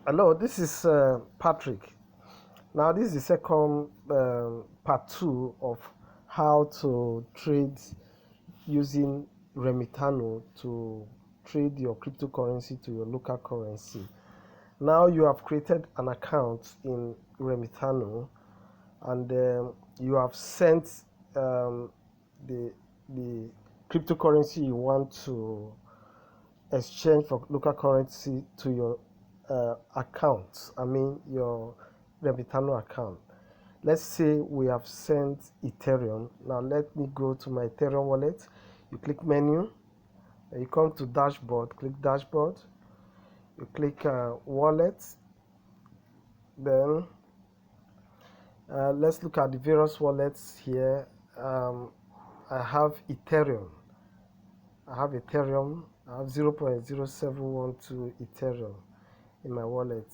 Hello, this is Patrick. Now, this is the second part two of how to trade using Remitano to trade your cryptocurrency to your local currency. Now, you have created an account in Remitano and you have sent the, the cryptocurrency you want to exchange for local currency to your account. I mean your Remitano account. Let's say we have sent Ethereum. Now let me go to my Ethereum wallet. You click menu, you come to dashboard, click dashboard, you click wallet, then let's look at the various wallets here. I have Ethereum. I have 0.0712 Ethereum in my wallet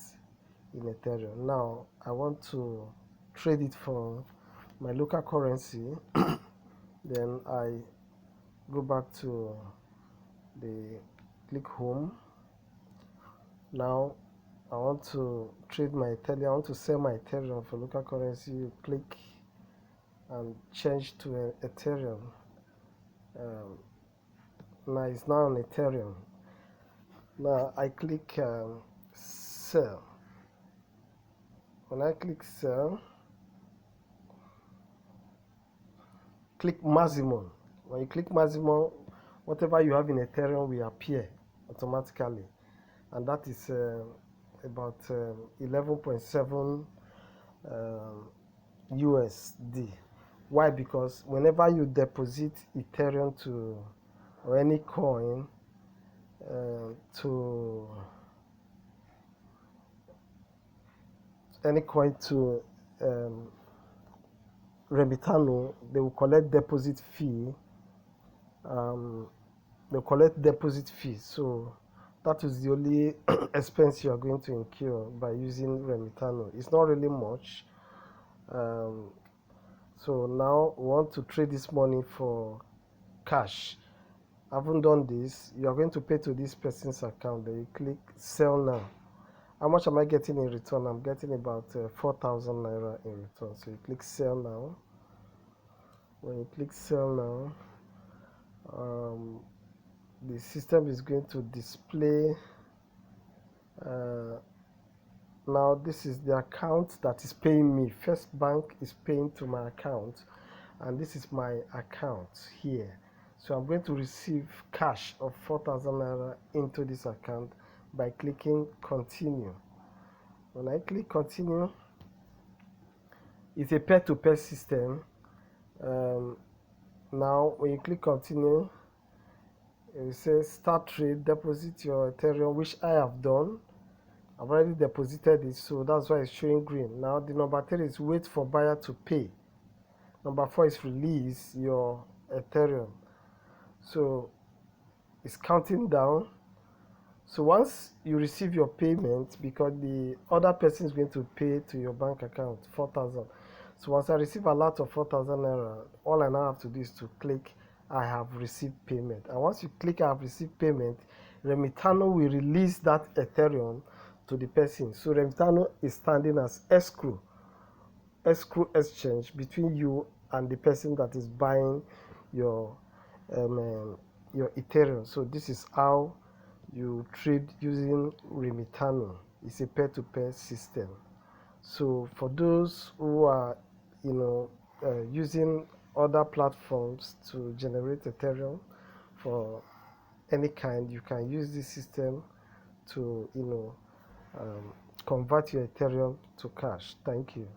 in Ethereum. Now I want to trade it for my local currency. Then I go back to the click home. Now I want to trade my Ethereum. I want to sell my Ethereum for local currency. You click and change to Ethereum. Now it's now on Ethereum. Now I click sell. When I click sell, click maximum. When you click maximum, whatever you have in Ethereum will appear automatically, and that is about 11.7 USD. Why? Because whenever you deposit Ethereum to or any coin to Remitano, they will collect deposit fee. They collect deposit fee. So that is the only expense you are going to incur by using Remitano. It's not really much. So now we want to trade this money for cash. I haven't done this. You are going to pay to this person's account. Then you click sell now. How much am I getting in return? I'm getting about 4,000 naira in return. So you click sell now. When you click sell now, the system is going to display. Now this is the account that is paying me. First Bank is paying to my account, and this is my account here. So I'm going to receive cash of 4,000 naira into this account by clicking continue. When I click continue, it's a peer-to-peer system. Now when you click continue, it says start trade, deposit your Ethereum, which I have done. I've already deposited it, so that's why it's showing green. Now the number 3 is wait for buyer to pay. Number 4 is release your Ethereum. So it's counting down. So once you receive your payment, because the other person is going to pay to your bank account 4,000. So once I receive a lot of 4,000 naira, all I now have to do is to click I have received payment. And once you click I have received payment, Remitano will release that Ethereum to the person. So Remitano is standing as escrow exchange between you and the person that is buying your Ethereum. So this is how you trade using Remitano. It's a peer-to-peer system. So for those who are using other platforms to generate Ethereum for any kind, you can use this system to convert your Ethereum to cash. Thank you.